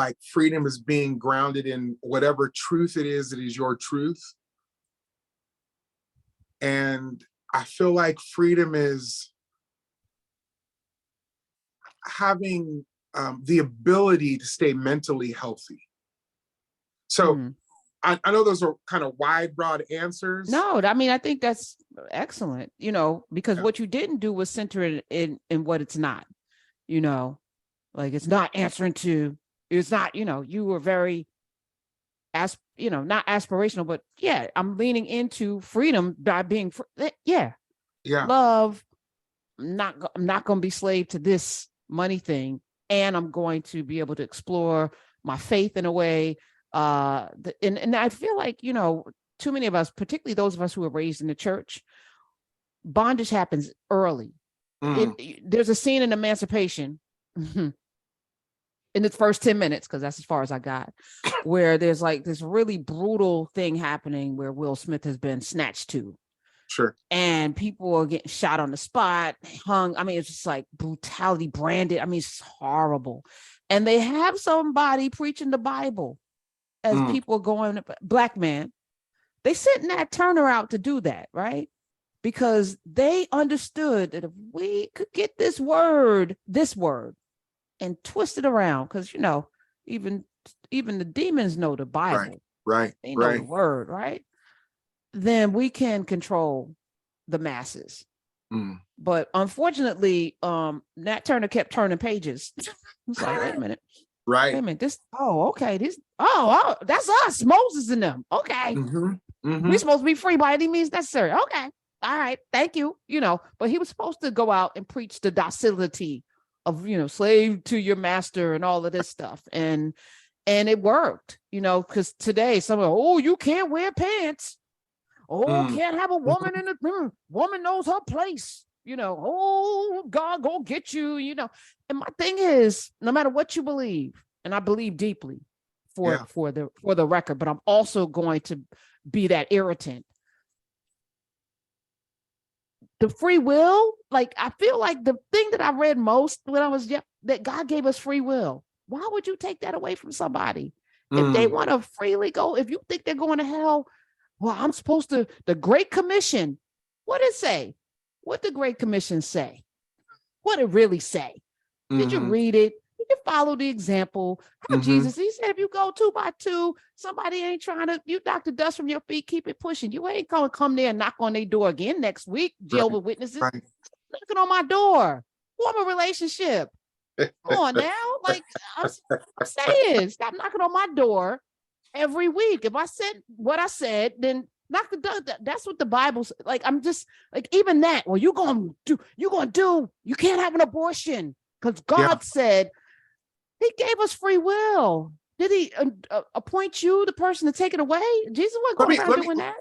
like freedom is being grounded in whatever truth it is that is your truth. And I feel like freedom is having the ability to stay mentally healthy. So I know those are kind of wide, broad answers. No, I mean, I think that's excellent, because what you didn't do was center it in what it's not, like it's not answering to, it's not, you were very, not aspirational, but yeah, I'm leaning into freedom by being, love. I'm not going to be slave to this money thing. And I'm going to be able to explore my faith in a way. And I feel like, too many of us, particularly those of us who were raised in the church, bondage happens early. There's a scene in Emancipation in its first 10 minutes, because that's as far as I got, where there's like this really brutal thing happening where Will Smith has been snatched to. Sure. And people are getting shot on the spot, hung. I mean, it's just like brutality branded. I mean, it's horrible. And they have somebody preaching the Bible as people are going, Black man. They sent Nat Turner out to do that, right? Because they understood that if we could get this word, and twist it around, because, even the demons know the Bible. Right. They know the word, right? Then we can control the masses. But unfortunately, Nat Turner kept turning pages. It's like, wait a minute. Right. Wait a minute. Okay. That's us, Moses and them. Okay. We're supposed to be free by any means necessary. Okay. All right. Thank you. But he was supposed to go out and preach the docility of, slave to your master and all of this stuff. And it worked, because today someone, you can't wear pants. Can't have a woman in the room. Woman knows her place. God go get you, And my thing is, no matter what you believe, and I believe deeply for the record, but I'm also going to be that irritant. The free will, like I feel like the thing that I read most when I was young, that God gave us free will. Why would you take that away from somebody? If they want to freely go, if you think they're going to hell, well, I'm supposed to, the Great Commission, what did it say? What the Great Commission say? What did it really say? Did you read it? Did you follow the example? How Jesus, he said, if you go 2 by 2, somebody ain't trying to, you knock the dust from your feet, keep it pushing. You ain't going to come there and knock on their door again next week, Jehovah's Witnesses. Knocking on my door. Form a relationship. Come on now. Like, I'm saying, stop knocking on my door every week. If I said what I said, then knock the door. That's what the Bible's like. I'm just like, even that, well, you can't have an abortion because God said he gave us free will. Did he appoint you, the person, to take it away? Jesus wasn't going around doing that.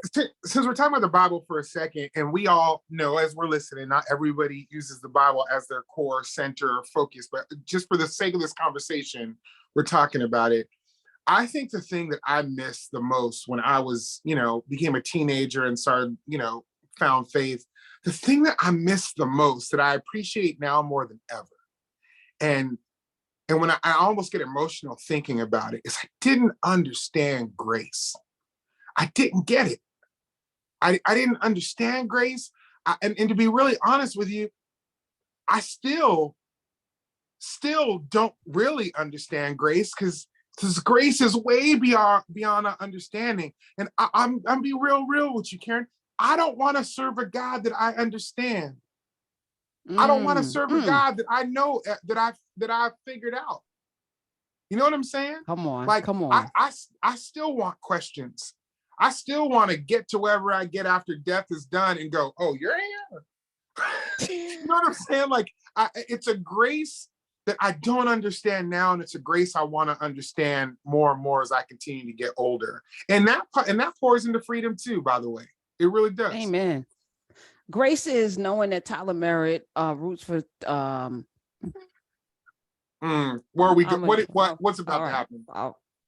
Since we're talking about the Bible for a second, and we all know as we're listening, not everybody uses the Bible as their core center focus, but just for the sake of this conversation, we're talking about it. I think the thing that I missed the most when I was, became a teenager and started, found faith, the thing that I missed the most that I appreciate now more than ever. And when I almost get emotional thinking about it, is I didn't understand grace. I didn't get it. I didn't understand grace. And to be really honest with you, I still don't really understand grace because grace is way beyond our understanding. And I'm be real with you, Karen. I don't want to serve a God that I understand. I don't want to serve a God that I know, that I figured out. You know what I'm saying? Come on. I still want questions. I still want to get to wherever I get after death is done and go, oh, you're here. You know what I'm saying? Like, it's a grace that I don't understand now, and it's a grace I want to understand more and more as I continue to get older. And that pours into freedom too, by the way. It really does. Amen. Grace is knowing that Tyler Merritt roots for where we go? What's about to happen?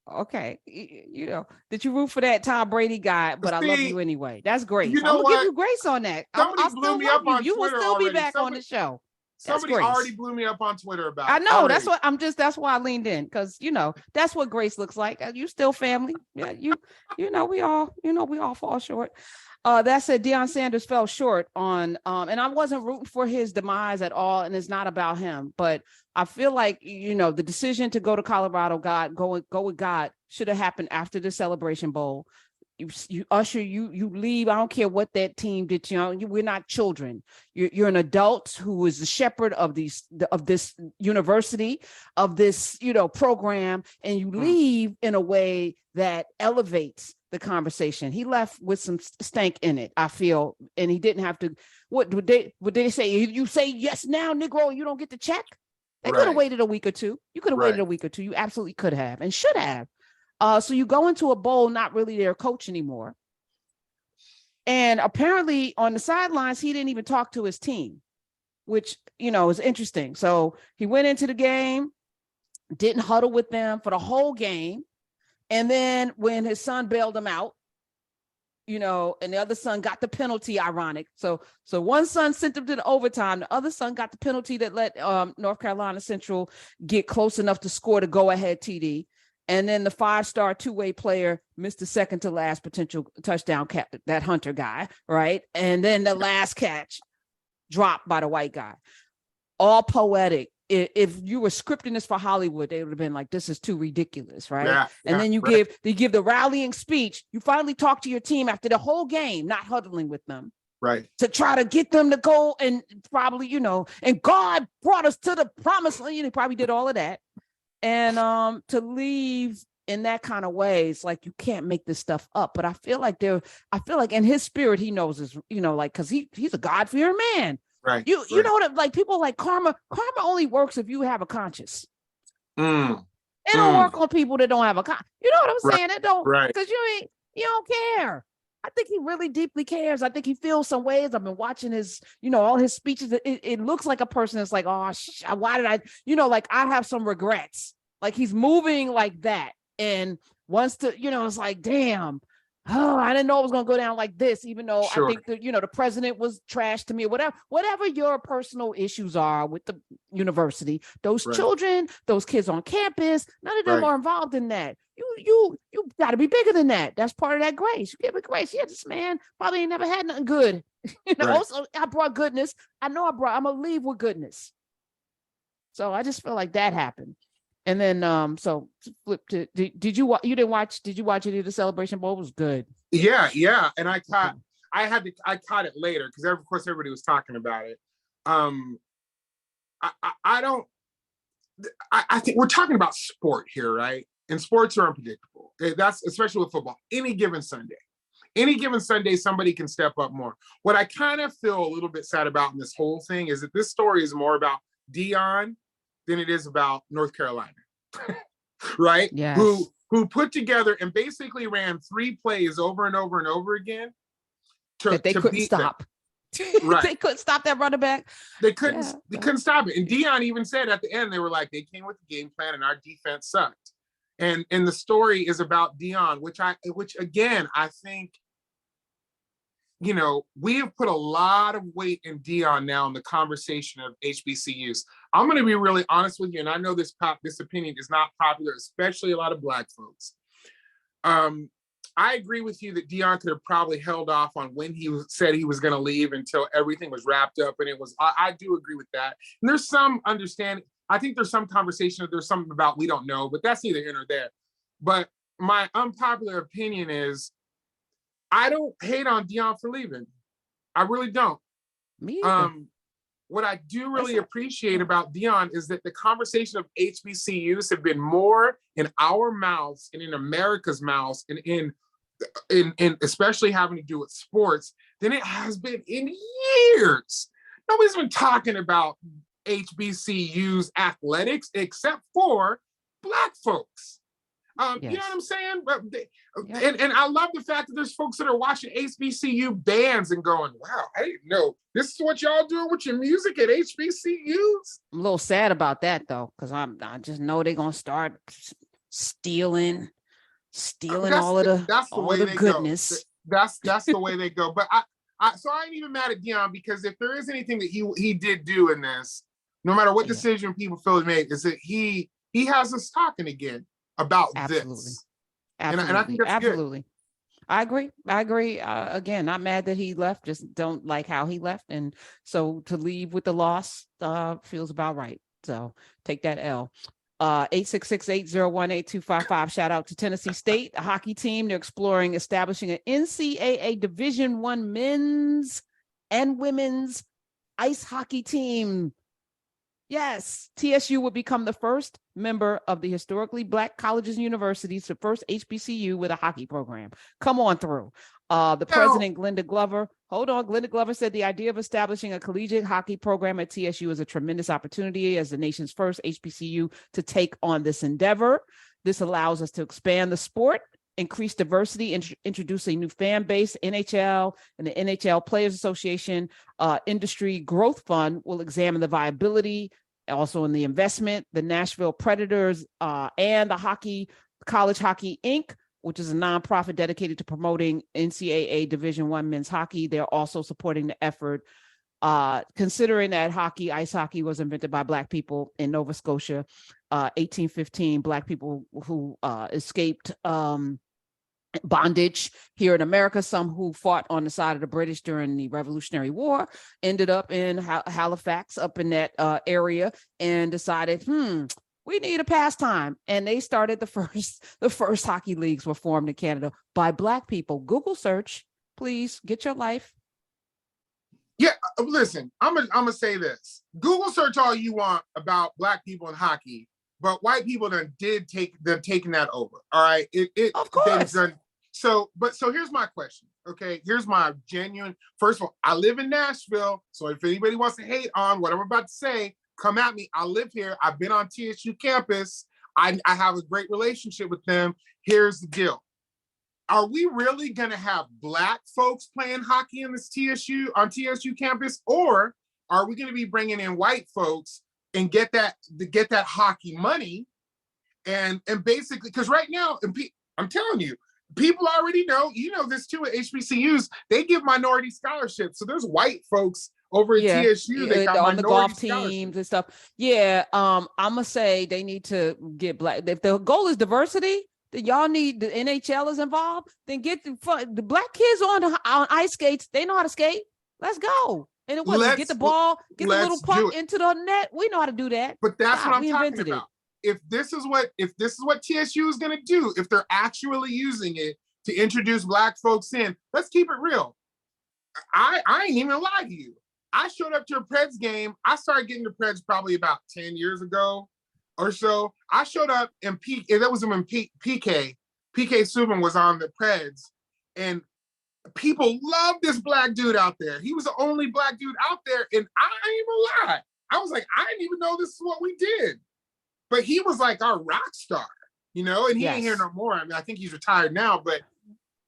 Okay, did you root for that Tom Brady guy? But I love you anyway. That's great. You know I'm gonna give you grace on that. Somebody blew me up on Twitter. You will still be back on the show. Somebody already blew me up on Twitter about it. I know. Already. That's why I leaned in, because that's what grace looks like. You still family. Yeah, we all fall short. That said, Deion Sanders fell short on and I wasn't rooting for his demise at all, and it's not about him, but I feel like the decision to go to Colorado, go with God, should have happened after the Celebration Bowl. You usher, you leave. I don't care what that team did. We're not children. You're an adult who is the shepherd of this university, of this program, and you leave in a way that elevates the conversation. He left with some stank in it, I feel, and he didn't have to. What would they say? You say yes now, Negro, you don't get the check. They could have waited a week or two. You could have waited a week or two. You absolutely could have and should have. So you go into a bowl not really their coach anymore. And apparently on the sidelines, he didn't even talk to his team, which, is interesting. So he went into the game, didn't huddle with them for the whole game. And then when his son bailed him out, and the other son got the penalty, ironic. So one son sent him to the overtime. The other son got the penalty that let North Carolina Central get close enough to score the go-ahead TD. And then the 5-star two-way player missed the second to last potential touchdown catch, that Hunter guy, right? And then the last catch dropped by the white guy. All poetic. If you were scripting this for Hollywood, they would have been like, this is too ridiculous, right? Yeah, and then you give the rallying speech. You finally talk to your team after the whole game, not huddling with them. Right. To try to get them to go and probably, and God brought us to the promised land. He probably did all of that. And to leave in that kind of way, it's like you can't make this stuff up. But I feel like in his spirit, he knows this, because he's a God-fearing man. Right. You know what, like people like karma only works if you have a conscience. It don't work on people that don't have a conscience. You know what I'm saying? It don't, because you don't care. I think he really deeply cares. I think he feels some ways. I've been watching his, all his speeches. It looks like a person that's like, oh, why did I, like I have some regrets. Like he's moving like that. And wants to, it's like, damn, I didn't know it was going to go down like this, even though I think that, the president was trash to me or whatever your personal issues are with the university, those children, those kids on campus, none of them are involved in that. You got to be bigger than that. That's part of that grace. You give it grace. Yeah, this man probably ain't never had nothing good. Also, I brought goodness. I'm going to leave with goodness. So I just feel like that happened. And then, so flip to, did you watch any of the Celebration Bowl? It was good. Yeah. And I caught it later because of course everybody was talking about it. I think we're talking about sport here, right? And sports are unpredictable. That's especially with football. Any given Sunday, somebody can step up more. What I kind of feel a little bit sad about in this whole thing is that this story is more about Deion than it is about North Carolina, right? Yes. Who put together and basically ran 3 plays over and over and over again that they couldn't stop. Right. They couldn't stop that running back. They couldn't stop it. And Deion even said at the end, they were like, they came with the game plan and our defense sucked. And the story is about Deion, which again, I think, we have put a lot of weight in Deion now in the conversation of HBCUs. I'm going to be really honest with you, and I know this opinion is not popular, especially a lot of Black folks. I agree with you that Deion could have probably held off on when he said he was going to leave until everything was wrapped up, and it was. I do agree with that. And there's some understanding. I think there's some conversation that there's something about we don't know, but that's neither here nor there. But my unpopular opinion is I don't hate on Deion for leaving. I really don't. Me either. What I do really appreciate about Deion is that the conversation of HBCUs have been more in our mouths and in America's mouths and in especially having to do with sports than it has been in years. Nobody's been talking about HBCUs athletics except for Black folks. Yes. You know what I'm saying? And I love the fact that there's folks that are watching HBCU bands and going, wow, I didn't know this is what y'all doing with your music at HBCUs. I'm a little sad about that though, because I just know they're gonna start stealing all of the goodness. That's the way they go. But so I ain't even mad at Deion, because if there is anything that he did do in this, no matter what decision people feel he made, is that he has us talking again about this. And I think that's good. I agree. Again, not mad that he left, just don't like how he left. And so to leave with the loss feels about right. So take that L. 866-801-8255. Shout out to Tennessee State, a hockey team. They're exploring establishing an NCAA Division I men's and women's ice hockey team. Yes, TSU would become the first member of the historically Black colleges and universities, the first HBCU with a hockey program. Come on through. The president, Glenda Glover said the idea of establishing a collegiate hockey program at TSU is a tremendous opportunity as the nation's first HBCU to take on this endeavor. This allows us to expand the sport, increase diversity, introduce a new fan base. NHL and the NHL Players Association Industry Growth Fund will examine the viability, also in the investment. The Nashville Predators and the College Hockey Inc., which is a nonprofit dedicated to promoting NCAA Division I men's hockey. They're also supporting the effort, considering that ice hockey was invented by Black people in Nova Scotia, 1815, Black people who escaped bondage here in America. Some who fought on the side of the British during the Revolutionary War ended up in Halifax, up in that area, and decided, we need a pastime. And they started the first hockey leagues were formed in Canada by Black people. Google search, please, get your life. Yeah, listen, I'm gonna say this. Google search all you want about Black people in hockey, but white people taking that over. All right. Of course. So here's my question. Okay. Here's my genuine, first of all, I live in Nashville. So if anybody wants to hate on what I'm about to say, come at me. I live here. I've been on TSU campus. I have a great relationship with them. Here's the deal. Are we really going to have Black folks playing hockey on TSU campus? Or are we going to be bringing in white folks and get that hockey money? And basically, because right now, I'm telling you, people already know, this too at HBCUs, they give minority scholarships. So there's white folks over at TSU that got on the golf teams and stuff. Yeah, I'm gonna say they need to get Black. If the goal is diversity, then y'all need the NHL is involved. Then get the Black kids on ice skates. They know how to skate. Let's go. And it was get the ball, get the little puck into the net. We know how to do that. But that's what I'm talking about. If this is what TSU is going to do, if they're actually using it to introduce Black folks in, let's keep it real. I ain't even gonna lie to you. I showed up to a Preds game. I started getting to Preds probably about 10 years ago or so. I showed up and that was when PK Subban was on the Preds, and people loved this Black dude out there. He was the only Black dude out there, and I ain't even lie. I was like, I didn't even know this is what we did. But he was like our rock star, and he ain't here no more. I mean, I think he's retired now, but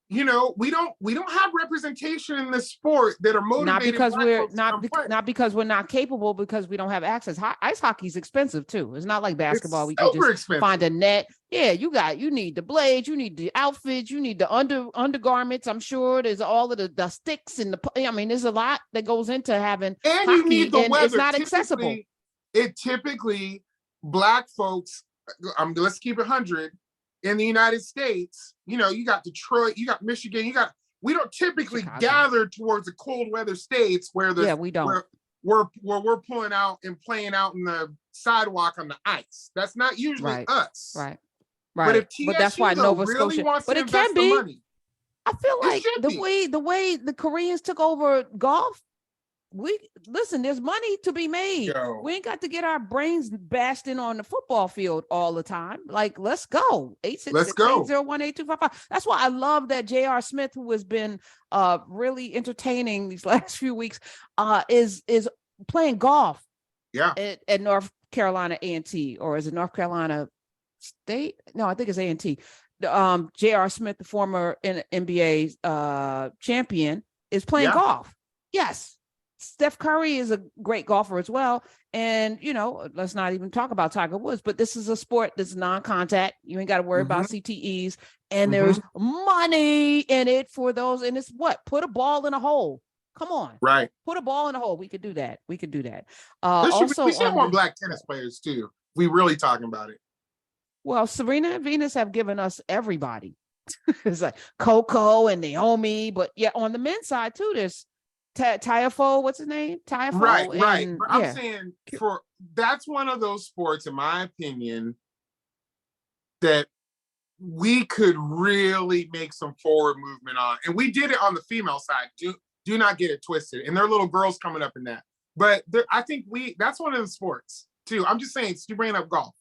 we don't have representation in this sport that are motivated. Not because we're not capable, because we don't have access. Ice hockey is expensive too. It's not like basketball. We can just find a net. Yeah, you need the blades, you need the outfits, you need the undergarments. I'm sure there's all of the sticks and there's a lot that goes into having and hockey, you need the weather. It's not accessible. Black folks, let's keep it 100 in the United States. You got Detroit, you got Michigan, we don't typically gather towards the cold weather states where we don't. Where we're pulling out and playing out in the sidewalk on the ice. That's not usually us. Right. But if TSU that's why Nova really Scotia, wants but to it can invest be. the money, I feel like the way the Koreans took over golf. There's money to be made. We ain't got to get our brains bashed in on the football field all the time. Like, let's go. 866-801-8255. That's why I love that J.R. Smith, who has been really entertaining these last few weeks, is playing golf. Yeah. At North Carolina A&T, or is it North Carolina State? No, I think it's A&T. J.R. Smith, the former NBA champion, is playing golf. Yes. Steph Curry is a great golfer as well. And, let's not even talk about Tiger Woods, but this is a sport that's non-contact. You ain't got to worry about CTEs. And there's money in it for those. And it's put a ball in a hole. Come on. Right. Put a ball in the hole. We could do that. We could do that. We should have more black tennis players too. We really talking about it. Well, Serena and Venus have given us everybody. It's like Coco and Naomi, but yeah, on the men's side too, there's Tiafoe, what's his name? Tiafoe. Right. I'm saying that's one of those sports, in my opinion, that we could really make some forward movement on. And we did it on the female side. Do not get it twisted. And there are little girls coming up in that. But I think that's one of the sports too. I'm just saying, you bringing up golf.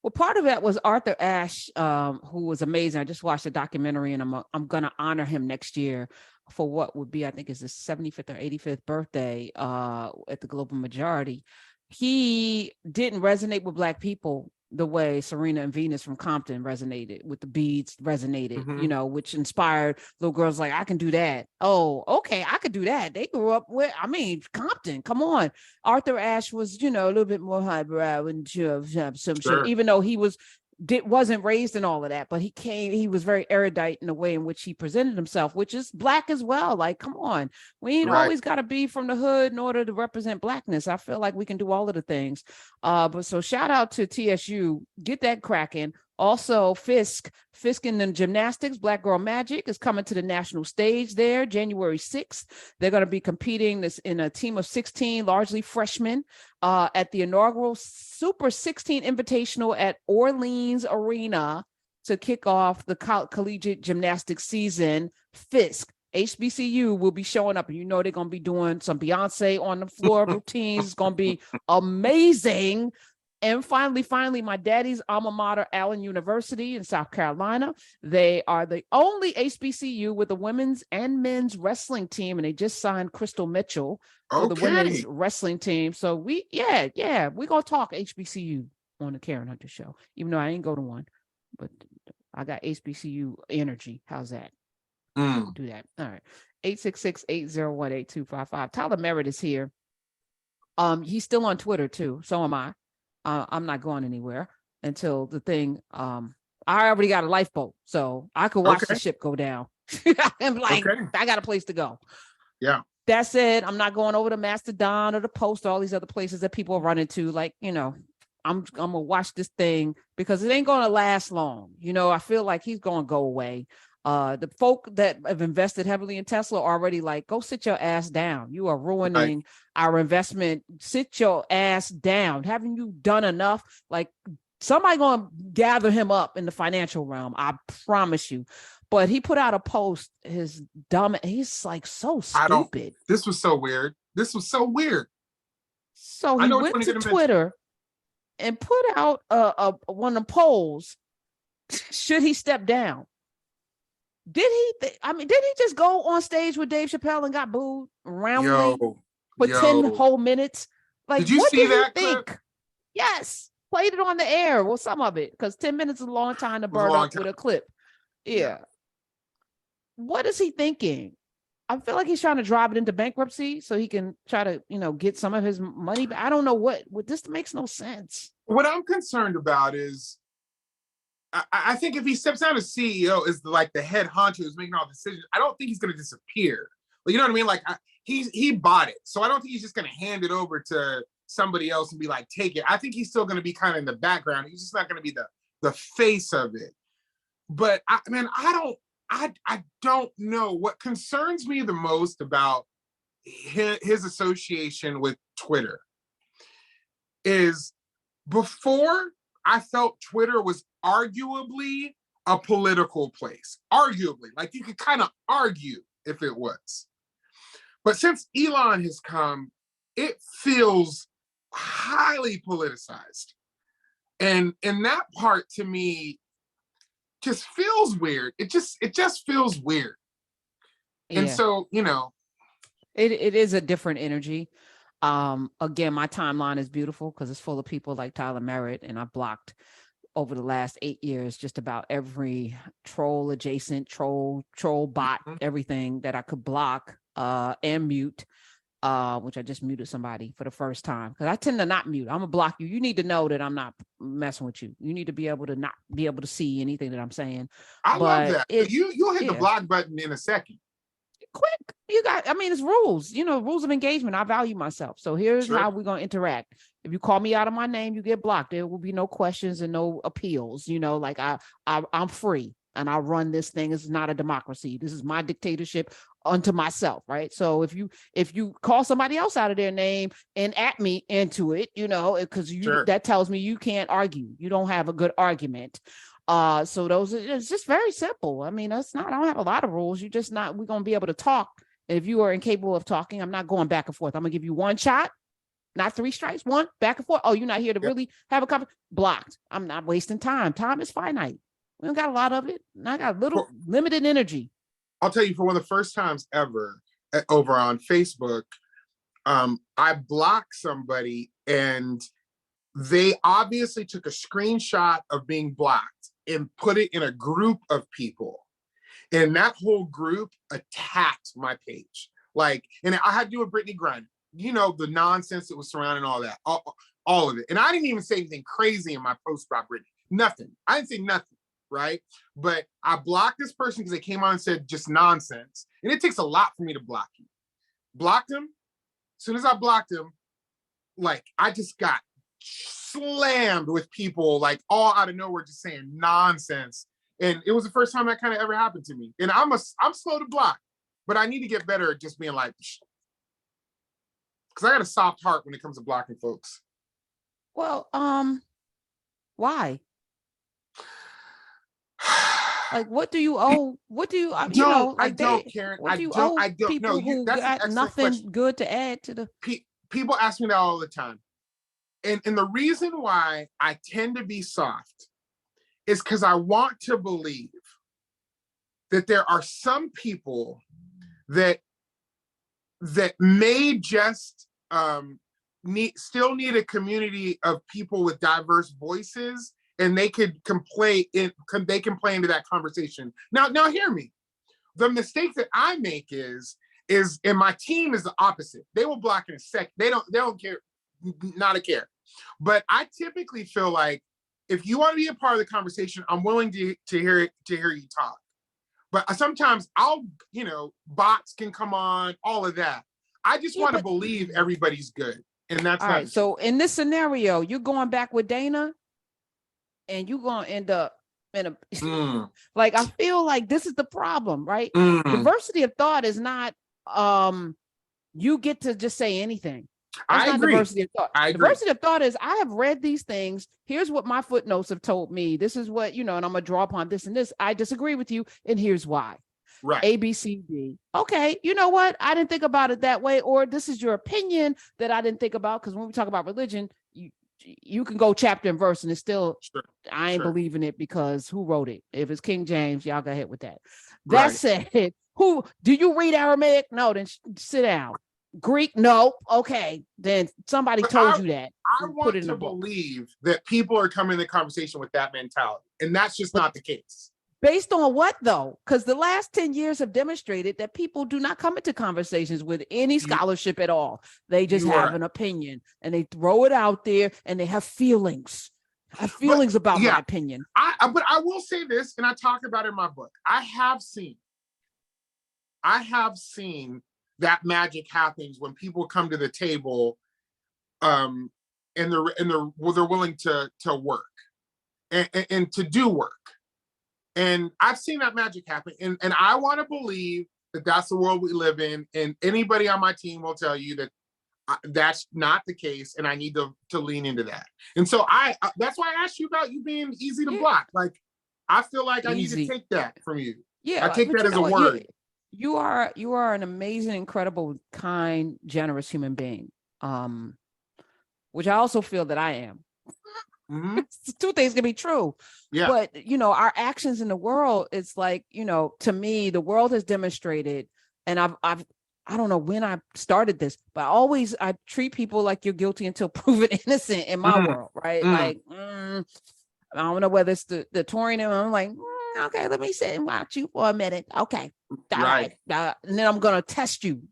Well, part of that was Arthur Ashe, who was amazing. I just watched a documentary, and I'm going to honor him next year for what would be, I think, is his 75th or 85th birthday at the Global Majority. He didn't resonate with Black people the way Serena and Venus from Compton resonated with the beads, which inspired little girls like, I can do that. Oh, okay, I could do that. They grew up with, Compton, come on. Arthur Ashe was, a little bit more highbrow and some shit, even though he wasn't raised in all of that, but he was very erudite in the way in which he presented himself, which is Black as well. Like, come on, we ain't always got to be from the hood in order to represent Blackness. I feel like we can do all of the things. But so shout out to TSU, get that cracking. Also, Fisk in the gymnastics, Black Girl Magic is coming to the national stage there, January 6th. They're going to be competing in a team of 16, largely freshmen, at the inaugural Super 16 Invitational at Orleans Arena to kick off the collegiate gymnastics season. Fisk, HBCU will be showing up, and they're going to be doing some Beyonce on the floor routines. It's going to be amazing. And finally, my daddy's alma mater, Allen University in South Carolina. They are the only HBCU with a women's and men's wrestling team, and they just signed Crystal Mitchell for the women's wrestling team. So we're going to talk HBCU on the Karen Hunter Show, even though I ain't go to one, but I got HBCU energy. How's that? Do that. All right. 866-801-8255. Tyler Merritt is here. He's still on Twitter too. So am I. I'm not going anywhere until the thing. I already got a lifeboat, so I could watch the ship go down. I'm like, I got a place to go. Yeah. That said, I'm not going over to Mastodon or the Post or all these other places that people run into. Like, I'm gonna watch this thing because it ain't gonna last long. I feel like he's gonna go away. The folk that have invested heavily in Tesla already like, go sit your ass down. You are ruining our investment. Sit your ass down. Haven't you done enough? Like, somebody gonna gather him up in the financial realm. I promise you. But he put out a post. He's like so stupid. This was so weird. So he went to Twitter and put out one of the polls. Should he step down? Did he just go on stage with Dave Chappelle and got booed roundly for 10 whole minutes? Like, did you see that think? Clip? Yes. Played it on the air. Well, some of it, because 10 minutes is a long time to burn up with a clip. Yeah. What is he thinking? I feel like he's trying to drive it into bankruptcy so he can try to, get some of his money. But I don't know what this makes no sense. What I'm concerned about is I think if he steps down as CEO, is like the head honcho who's making all the decisions, I don't think he's going to disappear. But you know what I mean? Like, he bought it. So I don't think he's just going to hand it over to somebody else and be like, take it. I think he's still going to be kind of in the background. He's just not going to be the face of it. But I don't know. What concerns me the most about his association with Twitter is, before, I felt Twitter was arguably a political place. Arguably. Like, you could kind of argue if it was. But since Elon has come, it feels highly politicized. And that part, to me, just feels weird. It just feels weird. And so, it is a different energy. Again, my timeline is beautiful because it's full of people like Tyler Merritt, and I've blocked over the last 8 years just about every troll adjacent, troll bot, everything that I could block and mute, which I just muted somebody for the first time because I tend to not mute. I'm gonna block you. You need to know that I'm not messing with you. You need to be able to not be able to see anything that I'm saying. I love that. You'll hit the block button in a second. quick. It's rules, rules of engagement. I value myself. So here's how we're going to interact. If you call me out of my name, you get blocked. There will be no questions and no appeals. Like I'm free and I run this thing. It's not a democracy. This is my dictatorship unto myself, right? So if you call somebody else out of their name and at me into it, because that tells me you can't argue. You don't have a good argument. So it's just very simple. I don't have a lot of rules. We're going to be able to talk. And if you are incapable of talking, I'm not going back and forth. I'm gonna give you one shot, not 3 strikes, one back and forth. Oh, you're not here to really have a conversation. Blocked. I'm not wasting time. Time is finite. We don't got a lot of it. And I got limited energy. I'll tell you, for one of the first times ever over on Facebook, I blocked somebody and they obviously took a screenshot of being blocked and put it in a group of people. And that whole group attacked my page. And I had to do with Brittany Griner, the nonsense that was surrounding all that, all of it. And I didn't even say anything crazy in my post about Brittany. Nothing. I didn't say nothing, right? But I blocked this person because they came on and said just nonsense. And it takes a lot for me to block you. Blocked him. As soon as I blocked him, I just got slammed with people, all out of nowhere, just saying nonsense. And it was the first time that kind of ever happened to me. And I'm slow to block, but I need to get better at just being because I got a soft heart when it comes to blocking folks. Well, why? What do you owe? What do you, I don't, Karen. What do you owe people who got nothing good to add to the... People ask me that all the time. And the reason why I tend to be soft is because I want to believe that there are some people that may just still need a community of people with diverse voices, and they can play into that conversation. Now hear me. The mistake that I make is, and my team is the opposite. They will block in a second. They don't care, not a care. But I typically feel like, if you want to be a part of the conversation, I'm willing to hear you talk. But sometimes bots can come on, all of that. I just want to believe everybody's good. And that's all right. So in this scenario, you're going back with Dana and you're going to end up in a, I feel like this is the problem, right? Diversity of thought is not, you get to just say anything. That's not diversity of thought. Diversity of thought is, I have read these things. Here's what my footnotes have told me. This is what, and I'm going to draw upon this and this. I disagree with you. And here's why. Right. A, B, C, D. Okay. You know what? I didn't think about it that way. Or this is your opinion that I didn't think about. Because when we talk about religion, you can go chapter and verse and it's still, I ain't believing it because who wrote it? If it's King James, y'all go ahead with that. That said, do you read Aramaic? No, then sit down. Greek? No. Okay. Then somebody told you that. I want to believe that people are coming to the conversation with that mentality. And that's just not the case. Based on what though? Because the last 10 years have demonstrated that people do not come into conversations with any scholarship at all. They just have an opinion and they throw it out there and they have feelings. About my opinion. But I will say this, and I talk about it in my book. I have seen that magic happens when people come to the table, and they're willing to work and to do work. And I've seen that magic happen. And I want to believe that that's the world we live in. And anybody on my team will tell you that that's not the case. And I need to lean into that. And so that's why I asked you about you being easy to block. I feel like I need to take that from you. Yeah. I take that as a word. You are an amazing, incredible, kind, generous human being, which I also feel that I am. Mm-hmm. Two things can be true. Yeah. But, our actions in the world, it's to me, the world has demonstrated, and I don't know when I started this, but I treat people like you're guilty until proven innocent in my world, right? I don't know whether it's the Taurian, and I'm like, okay, let me sit and watch you for a minute. Okay. Right. And then I'm going to test you.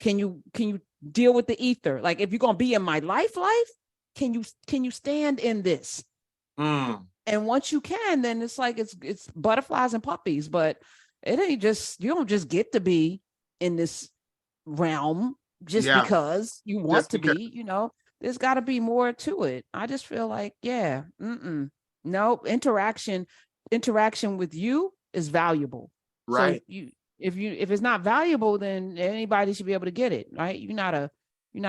Can you deal with the ether? If you're going to be in my life, can you stand in this? And once you can, then it's it's butterflies and puppies. But It ain't just, you don't just get to be in this realm just Yeah, because you want just to because. be, there's got to be more to it. I just feel like, yeah, no, interaction with you is valuable. So Right. if it's not valuable, then anybody should be able to get it, right? You're not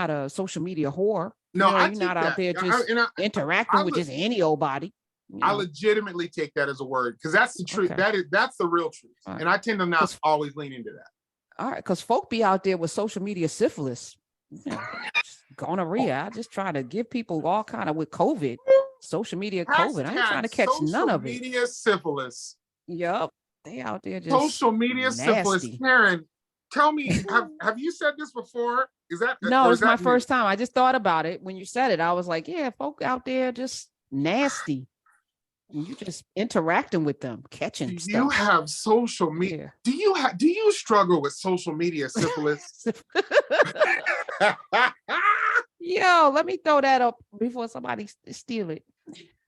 a social media whore. No, I You're not take out that. there just interacting I, with just any old body. I legitimately take that as a word because that's the truth. Okay. That's the real truth. All right. And I tend to not always lean into that. All right, because folk be out there with social media syphilis, gonorrhea. I just try to give people all kind of with COVID, social media COVID. I ain't trying to catch none of it. Social media syphilis. Yep, they out there just Social media syphilis. nasty. Karen, tell me, have you said this before? No, or it's my me? first time. I just thought about it when you said it. I was like, yeah, folk out there just nasty. And you just interacting with them, catching stuff. You have social media. Yeah. Do you struggle with social media syphilis? Yo, let me throw that up before somebody steal it.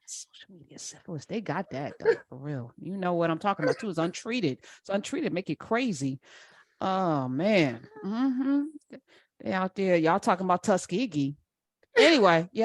Social media syphilis, they got that though, for real. You know what I'm talking about too. It's untreated. It's untreated, make it crazy. Oh man. They out there, y'all talking about Tuskegee. Anyway, yeah.